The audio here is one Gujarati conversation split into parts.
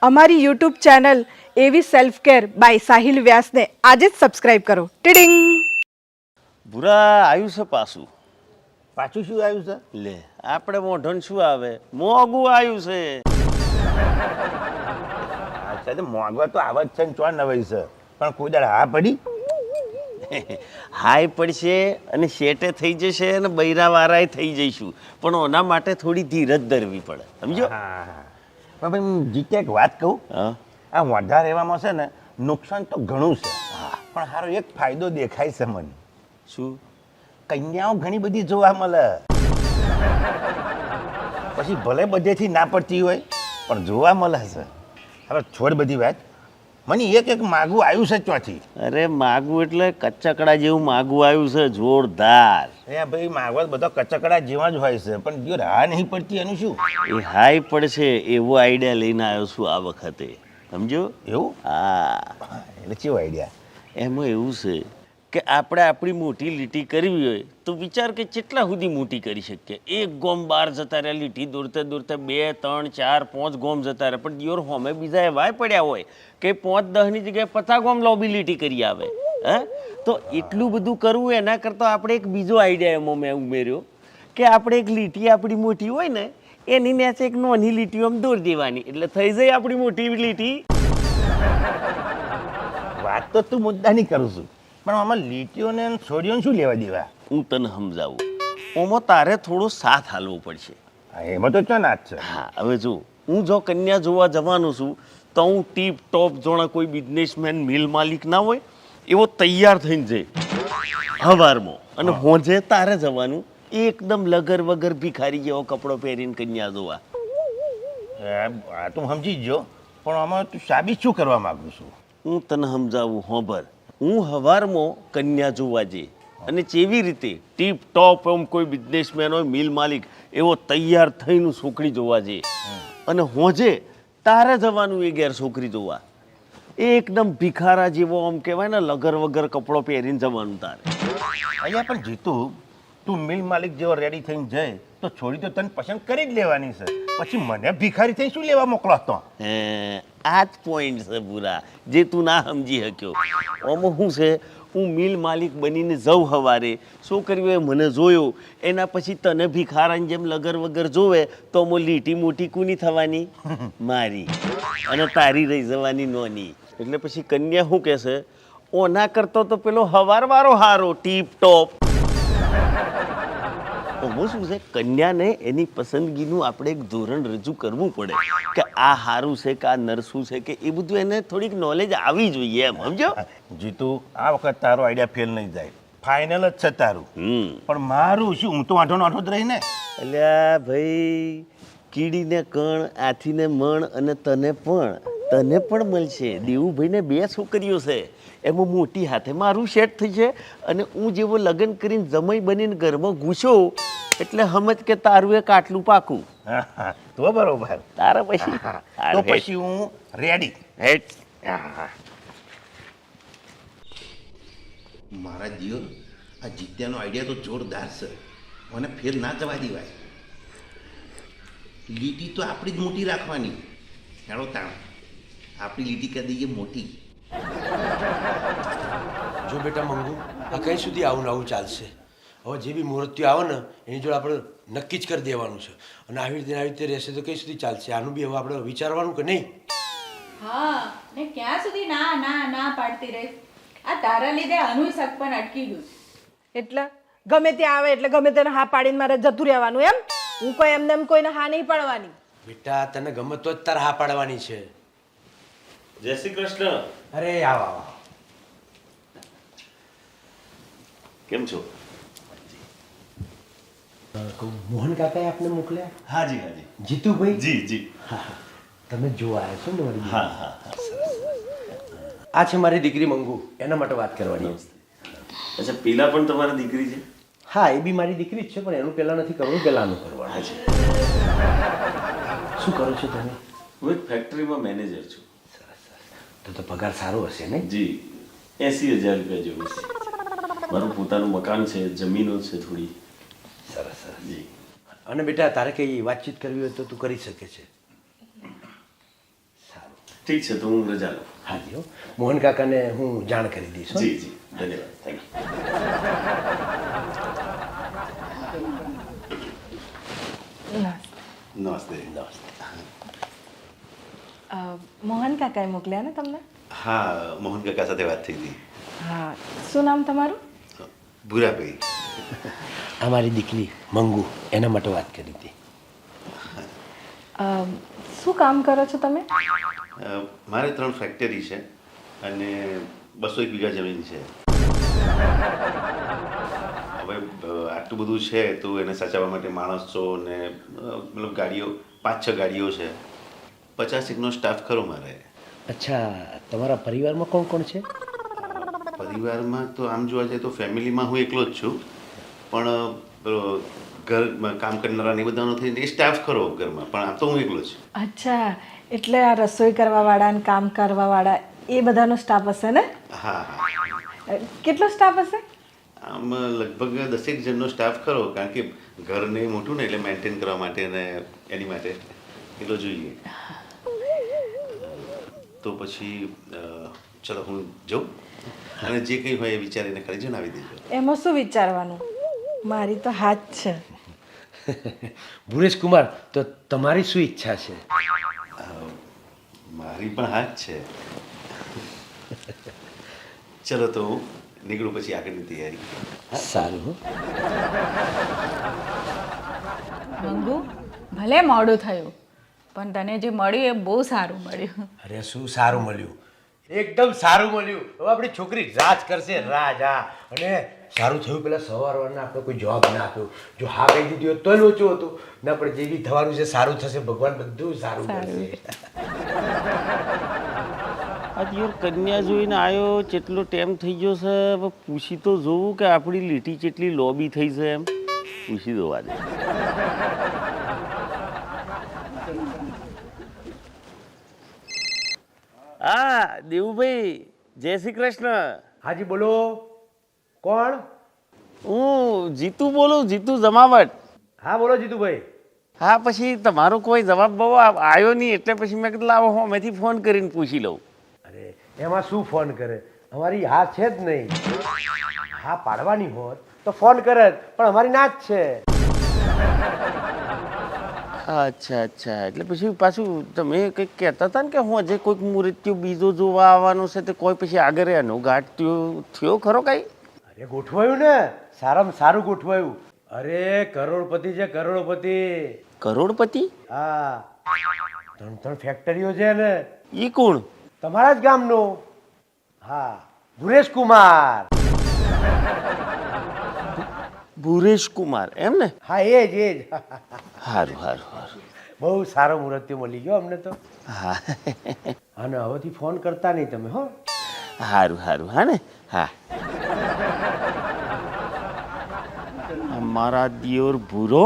અમારી યુટ્યુબ ચેનલ એવી સેલ્ફ કેર બાય સાહિલ વ્યાસને આજે જ સબસ્ક્રાઇબ કરો. ટીડિંગ. ભૂરા આવ્યું છે પાછું. પાછું શું આવ્યું છે? લે આપણે મોઢણ શું આવે, મોંઘું આવ્યું છે. અચ્છા, તો મોંઘવા તો આવત છે ને ચોર નવાઈ છે, પણ કોઈ દાડે હા પડી? હાય પડશે અને શેટે થઈ જશે અને બૈરાવાળાએ થઈ જઈશું, પણ ઓના માટે થોડી ધીરજ ધરવી પડે, સમજો. હા, પણ ભાઈ જીતે એક વાત કહું, હા આ વાંઢા રહેવામાં છે ને નુકસાન તો ઘણું છે, પણ સારો એક ફાયદો દેખાય છે મને. શું? કન્યાઓ ઘણી બધી જોવા મળે. પછી ભલે બધેથી ના પડતી હોય પણ જોવા મળે છે. હવે છોડ બધી વાત, મને એક માગું આવ્યું છે ચોથી. અરે માગું એટલે કચ્ચકડા જેવું માગું આવ્યું છે, જોરદાર. એ ભાઈ માગવા બધો કચકડા જેવા જ હોય છે, પણ જો રાહ નહીં પડતી એનું શું? એ હાય પડશે એવો આઈડિયા લઈને આવ્યો છું આ વખતે, સમજો. એવું? હા, એટલે કેવો આઈડિયા? એમાં એવું છે કે આપણે આપણી મોટી લીટી કરવી હોય તો વિચાર કે કેટલા સુધી મોટી કરી શકીએ. એક ગોમ બહાર જતા રહ્યા, લીટી દોરતે દોરતે 2, 3, 4, 5 ગોમ જતા રહ્યા, પણ દિયોર હોમે બીજા એવાય પડ્યા હોય કે 5, 10ની જગ્યાએ 50 ગોમ લોબી લીટી કરી આવે. હે, તો એટલું બધું કરવું એના કરતાં આપણે એક બીજો આઈડિયા એમાં મેં ઉમેર્યો કે આપણે એક લીટી આપણી મોટી હોય ને એની નીચે એક નાની લીટીઓ આમ દોરી દેવાની, એટલે થઈ જાય આપણી મોટી લીટી. વાત તો તું મુદ્દાની કરું છું, પણ આમાં લીટીઓને અને છોડીઓને શું લેવા દેવા? હું તને સમજાવું, ઓમાં તારે થોડો સાથ હાલવો પડશે. હા, એમાં તો ચો નાચ છે. હા, હવે જો હું જો કન્યા જોવા જવાનો છું તો હું ટીપ ટોપ જોણા કોઈ બિઝનેસમેન મિલ માલિક ના હોય એવો તૈયાર થઈને જાય હવારમાં, અને હોજે તારે જવાનું એકદમ લગર વગર ભિખારી જેવો કપડો પહેરીને કન્યા જોવા. આ તો હું સમજી જ ગયો, પણ આમાં તું સાબિત શું કરવા માંગુ છું? હું તને સમજાવું હોભર. હું હવારમાં કન્યા જોવા જઈ અને કેવી રીતે ટીપ ટોપ એમ કોઈ બિઝનેસમેન હોય મિલ માલિક એવો તૈયાર થઈને છોકરી જોવા જઈએ, અને હોજે તારે જવાનું એ ઘેર છોકરી જોવા એકદમ ભિખારા જેવો આમ કહેવાય ને લગર વગર કપડો પહેરીને જવાનું તારે. અહીંયા પણ જીતું, તું મિલ માલિક જેવો રેડી થઈને જાય તો છોડી તો તને પસંદ કરી જ લેવાની છે, પછી મને ભિખારી થઈ શું લેવા મોકલો તો? આ જ પોઈન્ટ છે પૂરા, જે તું ના સમજી શક્યો. આમાં શું છે, હું મિલ માલિક બનીને જઉં હવારે, છોકરીઓએ મને જોયો, એના પછી તને ભિખારાની જેમ લગર વગર જોવે તો મો લીટી મોટી કુની થવાની? મારી. અને તારી રહી જવાની નોની. એટલે પછી કન્યા શું કહેશે, ઓના કરતો તો પેલો હવારવાળો હારો ટીપ ટોપ. હું શું છે, કન્યાને એની પસંદગીનું આપણે એક ધોરણ રજૂ કરવું પડે કે આ સારું છે કે આ નરસું છે કે એ બધું એને થોડીક નોલેજ આવી જોઈએ, એમ સમજો. જીતું, આ વખત તારો આઈડિયા ફેલ નહીં જાય, ફાઇનલ જ છે તારું. પણ મારું શું, હું તો વાંધો નાઠો જ રહીને. અલ્યા ભાઈ, કીડીને કણ, આથીને મણ અને તને પણ મળશે. દેવુભાઈને 2 છોકરીઓ છે, એમાં મોટી હાથે મારું સેટ થઈ છે, અને હું જેવો લગ્ન કરીને જમાઈ બનીને ઘરમાં ઘૂસો એટલે સમજ કે તારું એક આટલું પાકું. હા, તો બરોબર. તારા પછી તો પછી હું રેડી. હેટ. મારા જીઓ, આ જીત્યાનો આઈડિયા તો જોરદાર છે, મને ફેર ના જવા દેવાય. લીટી તો આપણી જ મોટી રાખવાની. હેડો તાણ, આપણી લીટી કરી દઈએ મોટી. જો બેટા મંગુ, આ કઈ સુધી આવું ને આવું ચાલશે? હવે જે બી મુહૂર્તિઓ આવે ને એની જોડે આપણે નક્કી જ કરી દેવાનું છે, અને આવી રીતે રહેશે તો કઈ સુધી ચાલશે? આનું બી હવે આપણે વિચારવાનું કે નહીં? હા, ને ક્યાં સુધી ના ના ના પાડતી રહી? આ તારા લીધે આનું શક પણ અટકી ગયું. એટલે ગમે ત્યાં આવે એટલે ગમે તેને હા પાડીને મારે જતું રહેવાનું એમ? હું કોઈ એમને એમ કોઈને હા નહીં પાડવાની. બેટા તને ગમે તો જ તારે હા પાડવાની છે. જય શ્રી કૃષ્ણ. અરે આવ આવ. કેમ છો? મોહન કાકાએ આપને મોકલ્યા? હાજી હાજી. જીતુભાઈ? જી જી. હા હા, તમે જોવા આવ્યા છો ને મારી? હા હા. આ છે મારી દીકરી મંગુ, એના માટે વાત કરવાની. અચ્છા, પેલા પણ તમારી દીકરી છે? હા, એ બી મારી દીકરી જ છે, પણ એનું પહેલાં નથી કરવું, પહેલાંનું કરવાનું છે. શું કરો છો તમે? હું એક ફેક્ટરીમાં મેનેજર છું. સરસ સરસ. તો પગાર સારો હશે ને? જી, 80,000 રૂપિયા જેવું છે. મારું પોતાનું મકાન છે, જમીનો છે થોડી. સરસ સરસ. જી. અને બેટા તારે કંઈ વાતચીત કરવી હોય તો તું કરી શકે છે. સારું. ઠીક છે તો હું રજા લઉં. હા જી હો, મોહન કાકાને હું જાણ કરી દઈશ હો. જી ધન્યવાદ થેન્ક નમસ્તે મોહન કાકાએ મોકલ્યા ને તમને? હા મોહન કાકા સાથે વાત થઈ હતી. હા, શું નામ તમારું? ભૂરાભાઈ. આ મારી દીકરી મંગુ એના માટે વાત કરી હતી. શું કામ કરો છો તમે? મારે 3 ફેક્ટરી છે અને 201 વીઘા જમીન છે. હવે આટલું બધું છે તો એને સાચવવા માટે માણસો ને મતલબ ગાડીઓ 5-6 ગાડીઓ છે. 50-1નો સ્ટાફ ખરો મારે. અચ્છા, તમારા પરિવારમાં કોણ કોણ છે? પરિવારમાં તો આમ જોવા જાય તો ફેમિલીમાં હું એકલો જ છું, પણ પેલો ઘરમાં કામ કરનારા ને એ બધાનો થઈને એ સ્ટાફ ખરો ઘરમાં, પણ આમ તો હું એકલો જ. અચ્છા, એટલે આ રસોઈ કરવાવાળા ને કામ કરવાવાળા એ બધાનો સ્ટાફ હશે ને? હા હા, કેટલો સ્ટાફ હશે? આમ લગભગ 10 જણનો સ્ટાફ ખરો, કારણ કે ઘરને મોટું ને એટલે મેન્ટેન કરવા માટે ને એની માટે એટલો જોઈએ. તો પછી ચલો હું જાઉં અને જે કંઈ હોય એ વિચારીને ખાલી જણાવી દેજો. એમાં શું વિચારવાનું, મારી તો હાથ છે. ભુરેશ કુમાર, તો તમારી શું ઈચ્છા છે? મારી પણ હાથ છે. ચલો તો હું નીકળું પછી આગળની તૈયારી. સારું હો. મંગુ, ભલે મોડું થયું પણ તને જે મળ્યું એ બહુ સારું મળ્યું. અરે શું સારું મળ્યું, એકદમ સારું મળ્યું. હવે આપણી છોકરી રાજ કરશે, રાજ. હા, અને સારું થયું પેલા સવારના આપણે કોઈ જવાબ ના આપ્યો. જો હા કહી દીધી હોત તોય લોચું હતું. ના પણ જે બી થવાનું છે સારું થશે, ભગવાન બધું સારું કરશે. આજ યાર કન્યા જોઈને આવ્યો, કેટલો ટાઈમ થઈ ગયો છે. હવે પૂછી તો જોવું કે આપણી લીટી કેટલી લોબી થઈ છે, એમ પૂછી જોવા દે. હા દેવુભાઈ, જય શ્રી કૃષ્ણ. હાજી બોલો, કોણ? હું જીતુ બોલું, જીતુ જમાવટ. હા બોલો જીતુભાઈ. હા, પછી તમારો કોઈ જવાબ બહુ આવ્યો નહીં એટલે પછી મેં કીધું લાવો હું મેથી ફોન કરીને પૂછી લઉં. અરે એમાં શું ફોન કરે, અમારી હા છે જ નહીં. હા પાડવાની હોત તો ફોન કરે, પણ અમારી ના જ છે. અચ્છા અચ્છા, એટલે પછી પાછું તમે કંઈક કહેતા હતા ને કે હું હજે કોઈક મૃત્યુ બીજો જોવા આવવાનો છે, તે કોઈ પછી આગળ એનો ઘાટ થયો ખરો કઈ? અરે ગોઠવાયું ને, સારામાં સારું ગોઠવાયું. અરે કરોડપતિ છે, કરોડપતિ. કરોડપતિ? હા, 3 ફેક્ટરીઓ છે ને. ઈ કોણ? તમારા જ ગામનો. હા, ભુરેશ કુમાર. ભુરેશ કુમાર એમ ને? હા એ જ. સારું સારું સારું. બહુ સારો મુહૂર્ત્યો મળી ગયો અમને તો. હા અને હવેથી ફોન કરતા નહીં તમે હો. સારું સારું. હા ને? હા. મારા દિયોર ભૂરો,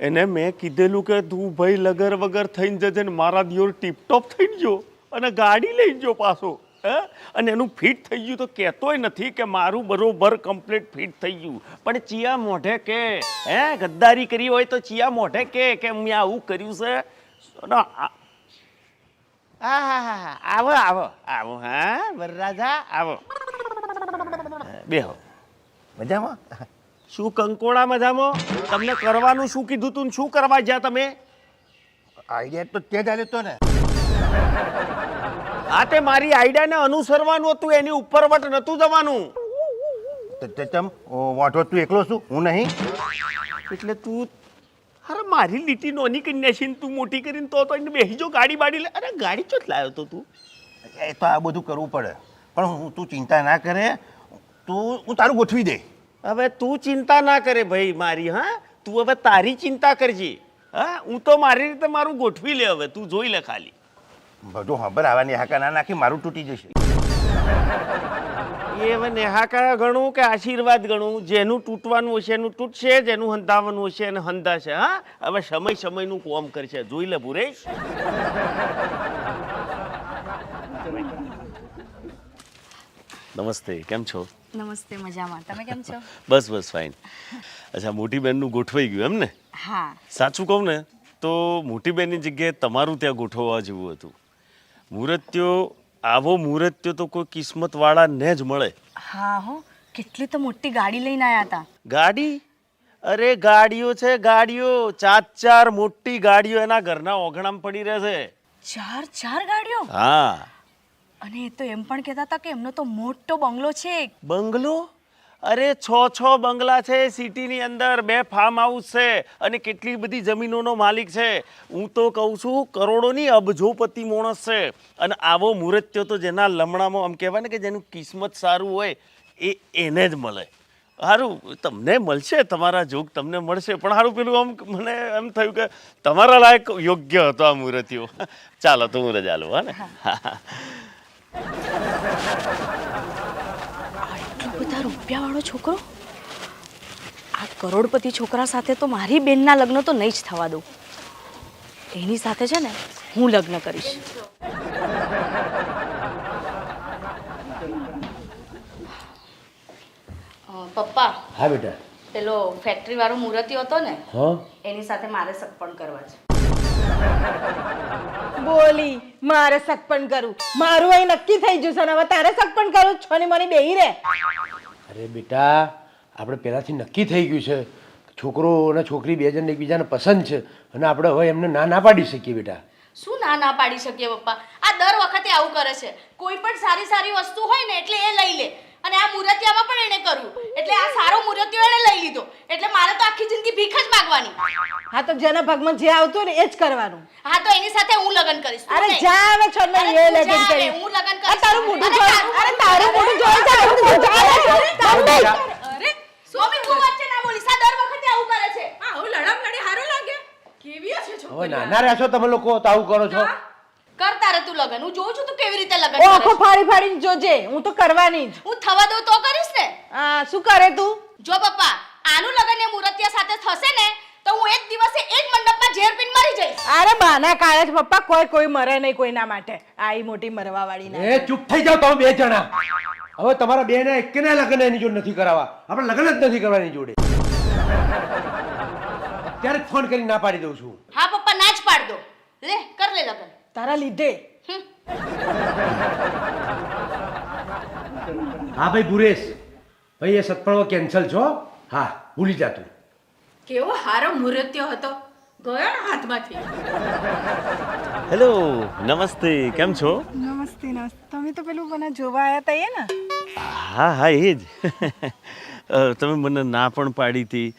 એને મેં કીધેલું કે તું ભાઈ લગર વગર થઈને જજે ને મારા દિયોર ટીપટોપ થઈને ગયો અને ગાડી લઈને ગયો પાછો. હે, અને એનું ફિટ થઈ ગયું તો કહેતોય નથી કે મારું બરોબર કમ્પ્લીટ ફિટ થઈ ગયું, પણ ચિયા મોઢે કે હે ગદ્દારી કરી હોય તો ચિયા મોઢે કે મેં આવું કર્યું છે. હા હા હા, આવો આવો આવો. હા વરરાજા આવો, બેહો. મજામાં? શું કંકોડા મજામાં? તમને કરવાનું શું કીધું તું, શું કરવા જ્યાં તમે? આઈડિયા તો તે જ આલ્યો તો ને. હા, તે મારી આઈડિયાને અનુસરવાનું હતું, એની ઉપર વટ નતું જવાનું. ચમ વાંધો તું એકલો છું, હું નહીં. એટલે તું અરે મારી લીટી નોની કન્યા છે તું મોટી કરીને તો એને બેસી જો ગાડી બાડી લે. અરે ગાડી ચોથ લાવ્યો તો તું? એ તો આ બધું કરવું પડે, પણ તું ચિંતા ના કરે, હું તારું ગોઠવી દે. હવે તું ચિંતા ના કરે ભાઈ મારી. હા, તું હવે તારી ચિંતા કરજે. હા, હું તો મારી રીતે મારું ગોઠવી લે. હવે તું જોઈ લે ખાલી. બધું ખબર આવવાની હાકા ના નાખી મારું તૂટી જશે. એ હવે નેહાકા ગણું કે આશીર્વાદ ગણું, જેનું તૂટવાનું હશે એનું તૂટશે, જેનું હંધાવાનું હશે એને હંધાશે. હા, હવે સમય સમયનું કોમ કરશે, જોઈ લે ભુરેશ. નમસ્તે, કેમ છો? નમસ્તે, મજામાં. તમે કેમ છો? બસ બસ ફાઇન. અચ્છા, મોટી બહેનનું ગોઠવાઈ ગયું એમ ને? હા. સાચું કહું ને તો મોટી બહેનની જગ્યાએ તમારું ત્યાં ગોઠવવા જેવું હતું. મુહૂર્ત્યો આવો મુહૂર્ત્યો તો કોઈ કિસ્મતવાળાને જ મળે. હા હો, કેટલી તો મોટી ગાડી લઈને આવ્યા હતા. ગાડી? અરે ગાડીઓ છે ગાડીઓ, 4 મોટી ગાડીઓ એના ઘરના ઓગણામાં પડી રહેશે. 4 ગાડીઓ? હા. અને એ તો એમ પણ કહેતા હતા કે એમનો તો મોટો બંગલો છે. બંગલો? અરે 6 બંગલા છે સિટીની અંદર, 2 ફાર્મ હાઉસ છે અને કેટલી બધી જમીનોનો માલિક છે. હું તો કહું છું કરોડોની અબજોપતિ માણસ છે. અને આવો મુહૂર્ત્યો તો જેના લમણામાં આમ કહેવાય ને કે જેનું કિસ્મત સારું હોય એને જ મળે. સારું તમને મળશે, તમારા જોગ તમને મળશે, પણ સારું પેલું આમ મને એમ થયું કે તમારા લાયક યોગ્ય હતો આ મુહૂર્ત્યો. ચાલો તો હું રજા લઉં. હા ને? આટલો બધા રૂપિયાવાળો છોકરો, આ કરોડપતિ છોકરા સાથે તો મારી બેનના લગ્ન તો નહીં જ થવા દઉં. એની સાથે છે ને હું લગ્ન કરીશ. પપ્પા, હા બેટા. પેલો ફેક્ટરી વાળો મૂર્તિઓ હતો ને, હા, એની સાથે મારે સગપણ કરવા છે. બોલી મારે સગપણ કરું, મારું અહીં નક્કી થઈ ગયું છે ને હવે તારે સગપણ કરું છો ને મને બેહી રે. અરે બેટા, આપણે પહેલાંથી નક્કી થઈ ગયું છે. છોકરો અને છોકરી 2 જણ એકબીજાને પસંદ છે અને આપણે હવે એમને ના પાડી શકીએ બેટા. શું ના પાડી શકીએ પપ્પા? આ દર વખતે આવું કરે છે. કોઈ પણ સારી વસ્તુ હોય ને એટલે એ લઈ લે, અને આ મૂર્તિયામાં પણ એને કર્યું, એટલે આ સારો મૂર્તિયો એને લઈ લીધો, એટલે મારે તો આખી જિંદગી ભીખ જ માંગવાની. હા તો જેના ભાગમાં જે આવતું ને એ જ કરવાનું. હા તો એની સાથે હું લગ્ન કરીશ. તું અરે નહીં. જા હવે છો ને અરે એ તું લગન જા હવે, કરી. હું લગ્ન આ કરીશ. તારું મોઢું અરે જોઈ, અરે તારું મોઢું જોઈ જા, તું જા ને. અરે સ્વામી, તું વચ્ચે ના બોલીશ. આ દર વખતે આવું કરે છે. હા હું લડમ લડી હારો લાગે. કેવી છે હવે છોકરી? નાના રહેશો તમે લોકો તો આવું કરો છો. કરતા રહે તું લગ્ન. હું જોઉં છું તું કેવી રીતે લગ્ન ઓ આખો કરે છે. ફાડી ફાડીને જોજે, હું તો કરવાની જ. હું થવા દઉં તો કરીશ ને. આ શું કરે તું? જો પપ્પા, આનું લગ્ન એ મૂર્તિયા સાથે થશે ને તો હું એક દિવસે એક મંડપમાં ઝેર પીને મરી જઈશ. અરે બાના કાળે જ પપ્પા, કોઈ મરે નહીં કોઈના માટે. આઈ મોટી મરવા વાળી ના. એ ચૂપ થઈ જાઓ તમે 2 જણા. હવે તમારા બેને એકેના લગ્ન એની જોડે નથી કરાવવા. આપણે લગ્ન જ નથી કરવા એની જોડે. અત્યારે જ ફોન કરી ના પાડી દઉં છું. હા પપ્પા, ના જ પાડ દો. લે કર લે લગ્ન. તારા લીધે. હા ભાઈ ભુરેશ, ભાઈ એ સત્પણો કેન્સલ છો. હા ભૂલી જા તું. કેવો હારો મૂર્તિયો હતો, ગયો ને હાથમાંથી. હેલો, નમસ્તે, કેમ છો? નમસ્તે નમસ્તે. તમે તો પેલું મને જોવા આવ્યા હતા એ ને? હા એ જ. તમે મને ના પણ પાડી હતી.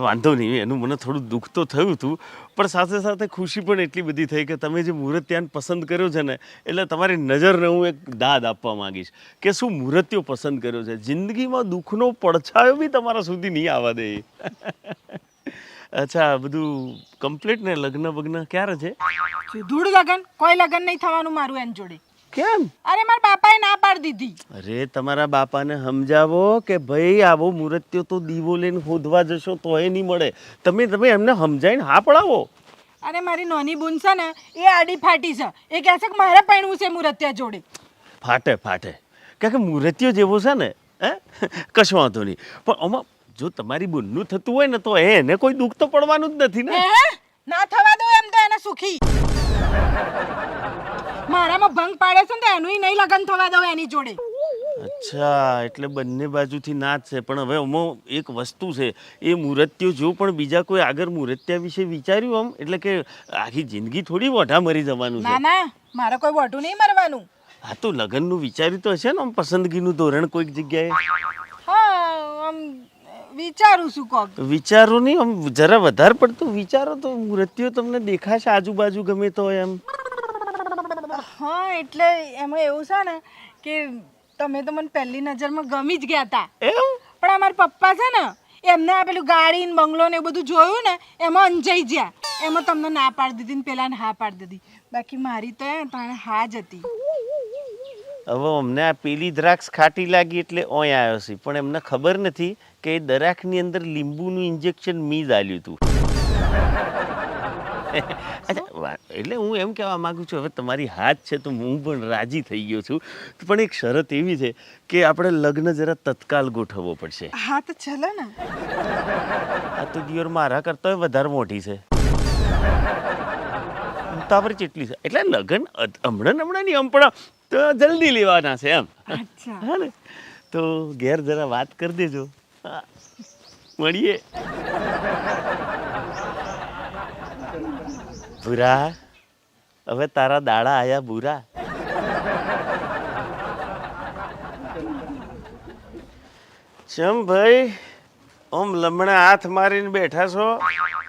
વાંધો નહીં, એનું મને થોડું દુઃખ તો થયું હતું, પણ સાથે સાથે ખુશી પણ એટલી બધી થઈ કે તમે જે મૂર્ત્યાને પસંદ કર્યો છે ને, એટલે તમારી નજરને હું એક દાદ આપવા માંગીશ કે શું મૂર્ત્યો પસંદ કર્યો છે. જિંદગીમાં દુઃખનો પડછાયો બી તમારા સુધી નહીં આવવા દે. અચ્છા, બધું કમ્પ્લીટ ને? લગ્ન બગ્ન ક્યારે છે? ધૂળ લગન? કોઈ લગન નહીં થવાનું મારું એની જોડે. કેમ? અરે મારા બાપાએ ના પાડી દીધી. અરે તમારા બાપાને સમજાવો કે ભાઈ આવો મૂર્ત્યો તો દીવો લઈને શોધવા જશો તો એ નહીં મળે. તમે એમને સમજાવીને હા પડાવો. અરે મારી નાની બુન છે ને એ આડી ફાટી છે, એ કહે છે કે મારે પહેણવું છે મૂર્તિયા જોડે. ફાટે કારણ કે મૂર્ત્યો જેવો છે ને, હે કશો વાંધો નહીં, પણ આમાં જો તમારી બુનનું થતું હોય ને તો એને કોઈ દુઃખ તો પડવાનું જ નથી ને. ના થવા દો એમ તો એને સુખી. મારામાં ભંગ પાડે છે ને તો એનું નહીં લગન થવા દો એની જોડે. અચ્છા, એટલે બંને બાજુથી ના જ છે. પણ હવે આમાં એક વસ્તુ છે, એ મૂર્ત્યો જો પણ બીજા કોઈ આગળ મૂર્ત્યા વિશે વિચાર્યું આમ, એટલે કે આખી જિંદગી થોડી વઢા મરી જવાનું છે. ના મારે કોઈ વઢું નહીં મરવાનું. હા તો લગ્નનું વિચાર્યું તો હશે ને આમ, પસંદગીનું ધોરણ કોઈક જગ્યાએ? હા આમ વિચારું છું કોક. વિચારો નહીં, આમ જરા વધારે પડતું વિચારો તો મૂર્ત્યો તમને દેખાશે આજુબાજુ ગમે તો એમ. હા એટલે એમાં એવું છે ને કે તમે તો મને પહેલી નજરમાં ગમી જ ગયા હતા. એમ? પણ અમારા પપ્પા છે ને એમને આ પેલું ગાડી ને બંગલો ને એ બધું જોયું ને એમાં અંજાઈ ગયા. એમાં તમને ના પાડી દીધી ને પેલાને હા પાડી દીધી. બાકી મારી તો તાણે હા જ હતી. હવે અમને આ પેલી દ્રાક્ષ ખાટી લાગી એટલે ઓય આવ્યો છે, પણ એમને ખબર નથી કે એ દરાખની અંદર લીંબુનું ઇન્જેક્શન મી ડાલ્યું હતું. અચ્છા, એટલે હું એમ કહેવા માંગુ છું, હવે તમારી હાથ છે તો હું પણ રાજી થઈ ગયો છું, પણ એક શરત એવી છે કે આપણે લગ્ન જરા તત્કાલ ગોઠવવો પડશે. હા તો ચલો ને. આ તો દિયોર મારા કરતા વધારે મોટી છે. ઉતાવળ કેટલી છે એટલે લગ્ન હમણાં નહીં આમ પણ તો જલ્દી લેવાના છે એમ અચ્છા હા ને તો ઘેર જરા વાત કરી દેજો હા, મળીએ ભૂરા હવે તારા દાડા આયા ભૂરા ચમ ભાઈ ઓમ લમણે હાથ મારીને બેઠા છો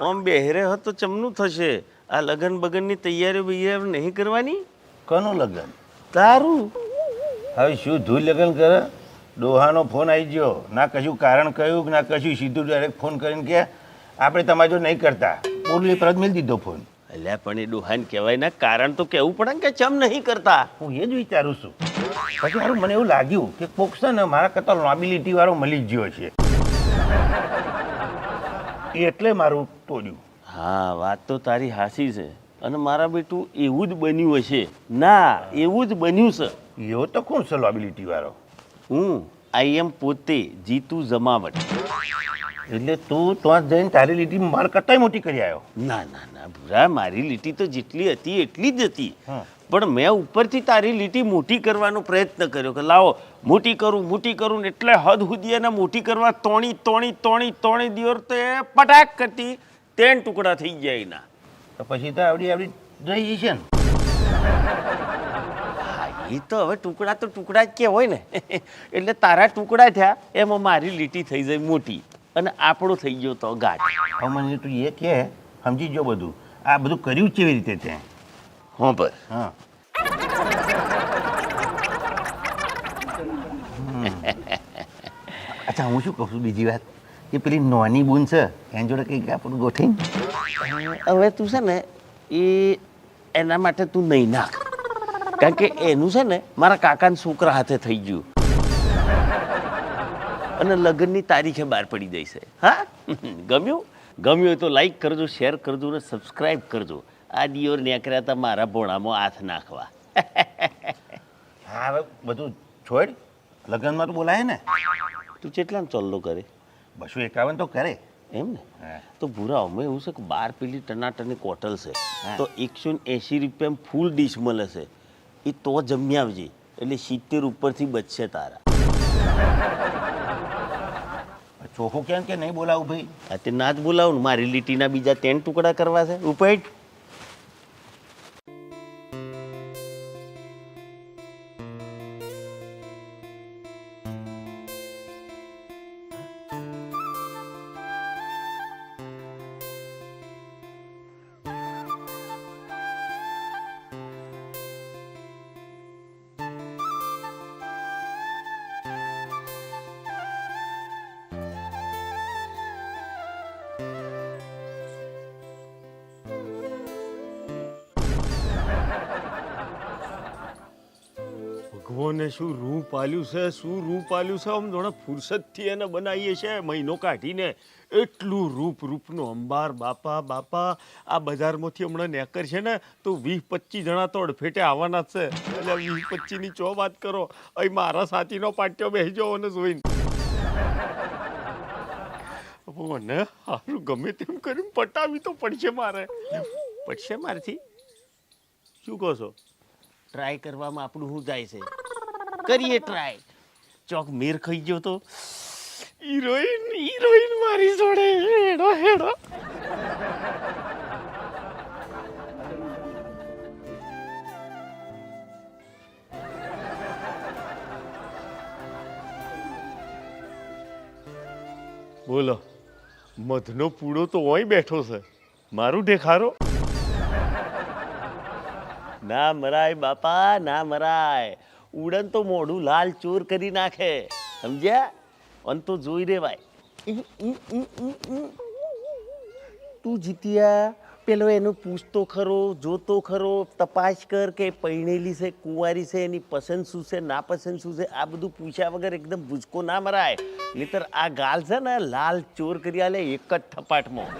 ઓમ બેહરે હો તો ચમનું થશે આ લગન બગનની તૈયારીઓ બૈયારીઓ નહીં કરવાની કોનું લગ્ન? તારું હવે શું ધૂળ લગ્ન કરે? ડોહાનો ફોન આવી ગયો, ના કશું કારણ કહ્યું ના કશું, સીધું ડાયરેક્ટ ફોન કરીને કે આપણે તમારે જો નહીં કરતા. બોલું પરત મેળ દીધો ફોન. અલ્યા પણ એ ડોહાન કહેવાય ને કારણ તો કહેવું પડે ને કે ચમ નહીં કરતા હું એ જ વિચારું છું. પછી મારું મને એવું લાગ્યું કે કોક છે ને મારા કરતાં લોબિલિટી વાળો મળી જ ગયો છે એટલે મારું તોડ્યું. હા વાત તો તારી હાસી છે અને મારા બેટું એવું જ બન્યું હશે ના એવું જ બન્યું છે એવો તો કોણ છે લોબિલિટી વાળો? હું આઈ એમ પોતે જીતુ જમાવટ એટલે તું ત્યાં જઈને તારી લીટી માર કરતાંય મોટી કરી આવ્યો. ના ના ના ભૂરા મારી લીટી તો જેટલી હતી એટલી જ હતી હા. પણ મેં ઉપરથી તારી લીટી મોટી કરવાનો પ્રયત્ન કર્યો કે લાવો મોટી કરું ને એટલે હદ સુધી એને મોટી કરવા તોણી દિવસ તો એ પટાક કરતી 3 ટુકડા થઈ ગયા એના. તો પછી તો આવડી રહી છે ને. હા એ તો હવે ટુકડા તો ટુકડા જ કહેવાય ને એટલે તારા ટુકડા થયા એમાં મારી લીટી થઈ જાય મોટી અને આપણો થઈ ગયો તો ગાઢ. હવે મને તું એ કે સમજી જો બધું આ બધું કર્યું કેવી રીતે તે? હા પર હા અચ્છા હું શું કહું છું બીજી વાત કે પેલી નોની બૂન છે એની જોડે કંઈક આપણું ગોઠવીને હવે તું છે ને એ એના માટે તું નહીં નાખ કારણ કે એનું છે ને મારા કાકાના છોકરા હાથે થઈ ગયું અને લગ્નની તારીખે બહાર પડી જાય છે. હા ગમ્યું હોય તો લાઈક કરજો શેર કરજો અને સબસ્ક્રાઈબ કરજો. આ દિયોર નેકર્યા હતા મારા ભોણામાં હાથ નાખવા. હા હવે બધું છોડ લગ્નમાં તો બોલાય ને. તું કેટલાનો ચોલ્લો કરે 251 તો કરે એમ ને હા. તો ભૂરા અમે એવું છે કે 12 પેલી ટનાટની કોટલ છે તો 180 રૂપિયામાં ફૂલ ડીશ મળે છે એ તો જમી આવજે એટલે 70 ઉપરથી બચશે તારા. ચોખ્ખું કેમ કે નહીં બોલાવું ભાઈ? આ તે ના જ બોલાવું ને મારી લીટીના બીજા 10 ટુકડા કરવા છે ઉપાય. ભગવાને શું રૂપ આલ્યું છે આમ જોડે ફુરસદથી એને બનાવીએ છે મહિનો કાઢીને એટલું રૂપનું અંબાર બાપા આ બજારમાંથી હમણાં નેકર છે ને તો 20-25 જણા તો અડફેટે આવવાના જ છે એટલે 20-25ની ચો વાત કરો અહીં મારા સાથીનો પાટિયો બેસી જાઓ અને જોઈને મને સારું ગમે તેમ કરીને પટાવી તો પડશે મારેથી શું કહો છો? ટ્રાય કરવામાં આપણું શું જાય છે કરીએ ટ્રાય. ચોક મેર ખાઈ ગયો તો હિરોઈન મારી જોડે હેડો બોલો મધનો પૂડો તો અહીં બેઠો છે મારું ઢેખારો. ના મરાય બાપા ના મરાય ઉડન તો મોઢું લાલ ચોર કરી નાખે સમજ્યા અન તો જોઈ રેવાય. તું જીત્યા પેલો એનો પૂછતો ખરો જોતો ખરો તપાસ કર કે પૈણેલી છે કુંવારી છે એની પસંદ શું છે નાપસંદ શું છે આ બધું પૂછ્યા વગર એકદમ ભૂચકો ના મરાય નહીતર આ ગાલ છે ને લાલ ચોર કરી આલે એક જ થપાટમાં.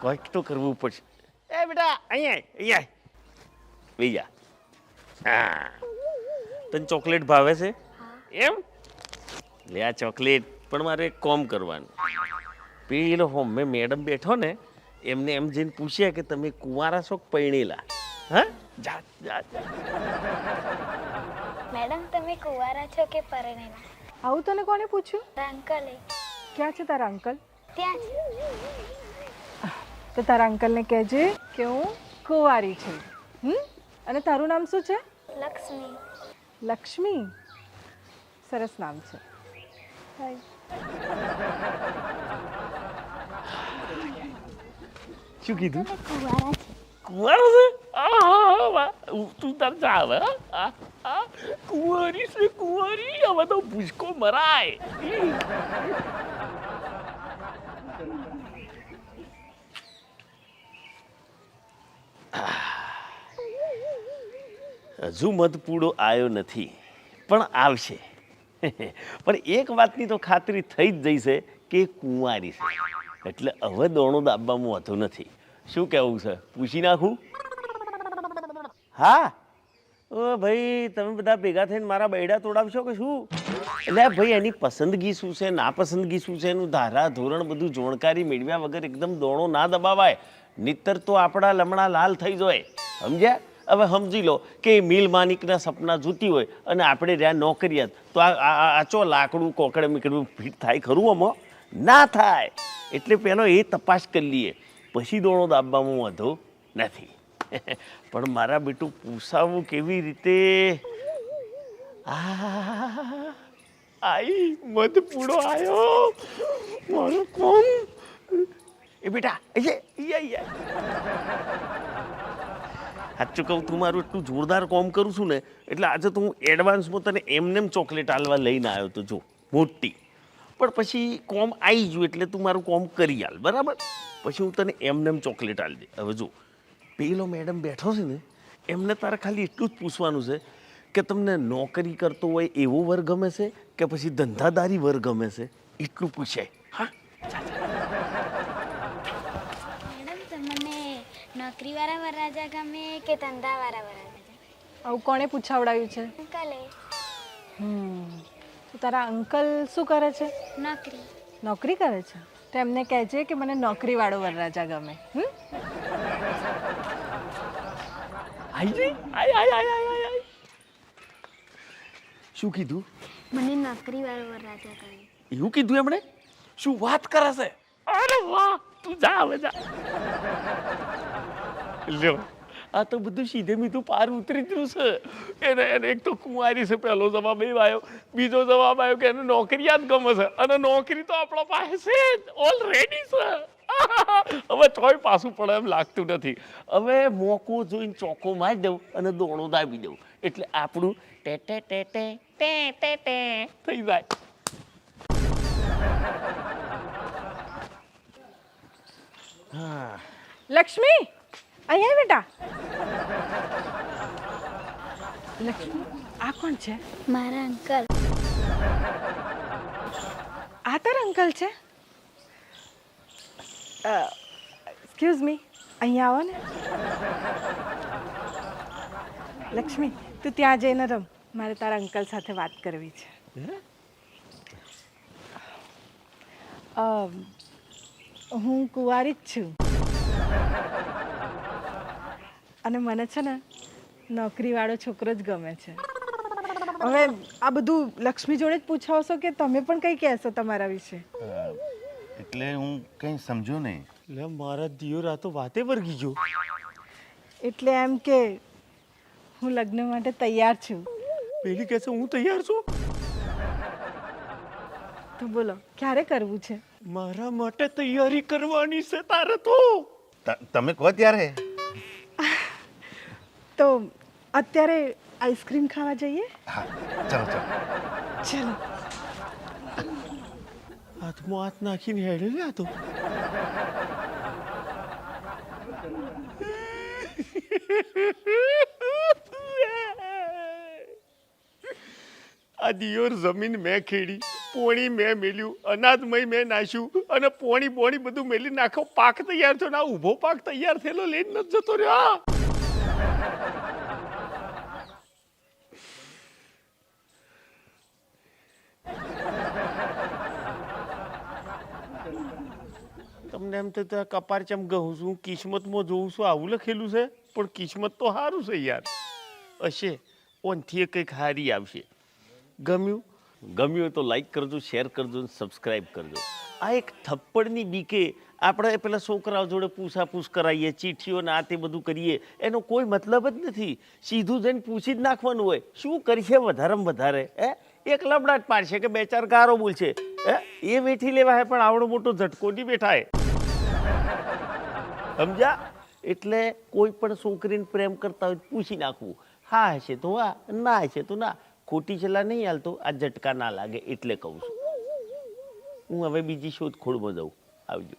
કંઈક તો કરવું પડશે. એ બેટા અહીંયા બીજા હા તને ચોકલેટ ભાવે છે એમ લે આ ચોકલેટ પણ મારે એક કોમ કરવાનું પેલો હોમે મેડમ બેઠો ને એમને એમ જઈને પૂછ્યા કે તમે કુંવારા છો કે પૈણેલા? હા, જા જા જા. મેડમ તમે કુંવારા છો કે પરણેલા? આવું તને કોને પૂછ્યું? અંકલે ક્યાં છે તારા અંકલ? ત્યાં છે. તો તારા અંકલને કહેજે કે હું કુંવારી છું. અને તારું નામ શું છે? લક્ષ્મી. લક્ષ્મી, સરસ નામ છે. હાય. શું કીધું? તમે કુંવારા છે. કુંવારો છે? આહા, વાહ. તું તાર જા હવે. કુંવારી છે કુંવારી, હવે તો ભૂસકો મરાય. હજુ મધપૂડો આવ્યો નથી, પણ આવશે. પણ એક વાતની તો ખાતરી થઈ જ જઈ છે કે એ કુંવારી છે, એટલે હવે દોણો દાબવામાં વાંધો નથી. શું કહેવું છે, પૂછી નાખું? હા. ઓ ભાઈ, તમે બધા ભેગા થઈને મારા બૈડા તોડાવશો કે શું? એટલે ભાઈ એની પસંદગી શું છે, નાપસંદગી શું છે, એનું ધારા ધોરણ બધું જાણકારી મેળવ્યા વગર એકદમ દોણો ના દબાવાય, નહીતર તો આપણા લમણા લાલ થઈ જાય. સમજ્યા? હવે સમજી લો કે મિલ માલિકના સપના જોતી હોય અને આપણે રહ્યા નોકરિયાત, તો આ ચો લાકડું કોકડે મીકડું ફીટ થાય ખરું? આમાં ના થાય. એટલે પહેલો એ તપાસ કરી લઈએ, પછી દોણો દાબવામાં વાંધો નથી. પણ મારા બેટું પૂછાવું કેવી રીતે? આઈ મધ પૂડો આવ્યો મારો કોમ. એ બેટા સાચું કહું, તું મારું એટલું જોરદાર કોમ કરું છું ને, એટલે આજે તો હું એડવાન્સમાં તને એમનેમ ચોકલેટ આલવા લઈને આવ્યો તો, જો મોટી. પણ પછી કોમ આવી ગયું એટલે તું મારું કોમ કરી આલ, બરાબર? પછી હું તને એમનેમ ચોકલેટ આલી દે. હવે જો પેલો મેડમ બેઠો છે ને, એમને તારે ખાલી એટલું જ પૂછવાનું છે કે તમને નોકરી કરતો હોય એવો વર ગમે છે કે પછી ધંધાદારી વર ગમે છે, એટલું પૂછાય. હા, મેડમ તમને નોકરીવાળા વરરાજા ગમે કે ધંધાવાળા વરરાજા? આવું કોણે પૂછાવડાવ્યું છે? અંકલે. તો તારા અંકલ શું કરે છે? નોકરી. નોકરી કરે છે? તો એમને કહેજે કે મને નોકરીવાળો વરરાજા ગમે. શું કીધું? મને નોકરીવાળો વરરાજા ગમે. એવું કીધું એમણે? શું વાત કરે છે? અરે વાહ, તું જા હવે જા. લ્યો, આ તો બધું સીધે મીધું પાર ઉતરી ગયું છે. એને એક તો કુંવારી છે, પહેલો જવાબ એ આવ્યો. બીજો જવાબ આવ્યો કે એને નોકરિયાત ગમે છે, અને નોકરી તો આપણા પાસે છે જ ઓલરેડી છે. હવે ચોય પાછું પડે એમ લાગતું નથી. હવે મોકો જોઈને ચોકો મારી દઉં અને દોણો દાબી દઉં, એટલે આપણું ટે ટે ટે ટે ટે ટે ટે થઈ જાય. લક્ષ્મી, અહીંયા બેટા. લક્ષ્મી, આ કોણ છે? મારા અંકલ. આ તારા અંકલ છે? એક્સક્યુઝ મી, અહીંયા આવો ને. લક્ષ્મી, તું ત્યાં જઈને રમ, મારે તારા અંકલ સાથે વાત કરવી છે. હું કુંવારી જ છું, અને મને છે ને નોકરીવાળો છોકરો જ ગમે છે. હવે આ બધું લક્ષ્મી જોડે જ પૂછાવશો કે તમે પણ કંઈ કહેશો તમારા વિશે? એટલે હું કંઈ સમજો નહીં. એટલે મારા દિયોર આ તો વાતે વર્ગી ગયો. એટલે એમ કે હું લગ્ન માટે તૈયાર છું. પેલી કહે છે હું તૈયાર છું. તો બોલો ક્યારે કરવું છે? મારા માટે તૈયારી કરવાની છે તારે તો. તમે કહો ત્યારે. તો અત્યારે આઈસ્ક્રીમ ખાવા જઈએ? હા, ચાલો ચાલો. ચલો. હાથમાં હાથ નાખીને હેડે લે આ તો. આ દિયોર જમીન મેં ખેડી, પોણી મેં મેલ્યું, અનાજમય મેં નાખ્યું, અને પોણી બોણી બધું મેલી નાખો, પાક તૈયાર થયો. ના ઊભો પાક તૈયાર થયેલો લઈને નથી જતો રહ્યો. તમને એમ તો કપાર ચમ કહું છું, કિસ્મતમાં જોઉં છું આવું લખેલું છે, પણ કિસ્મત તો સારું છે યાર. હશે ઓનથી કંઈક હારી આવશે. ગમ્યું તો લાઈક કરજો, શેર કરજો અને સબસ્ક્રાઈબ કરજો. આ એક થપ્પડની બીકે આપણે પેલા છોકરાઓ જોડે પૂછાપૂછ કરાવીએ, ચીઠીઓ ને આ તે બધું કરીએ, એનો કોઈ મતલબ જ નથી. સીધું જઈને પૂછી જ નાખવાનું હોય. શું કરશે વધારેમાં વધારે? એક લબડાટ પાડશે કે 2-4 ગારો બોલશે, એ વેઠી લેવા હે, પણ આવડો મોટો ઝટકો નહીં બેઠાય. સમજ્યા? એટલે કોઈ પણ છોકરીને પ્રેમ કરતા હોય પૂછી નાખવું. હા હશે તો હા, ના હશે તો ના. ખોટી સલાહ નહીં હાલતો, આ ઝટકા ના લાગે એટલે કહું છું. હું હવે બીજી શોધખોળમાં જાઉં. આવજો.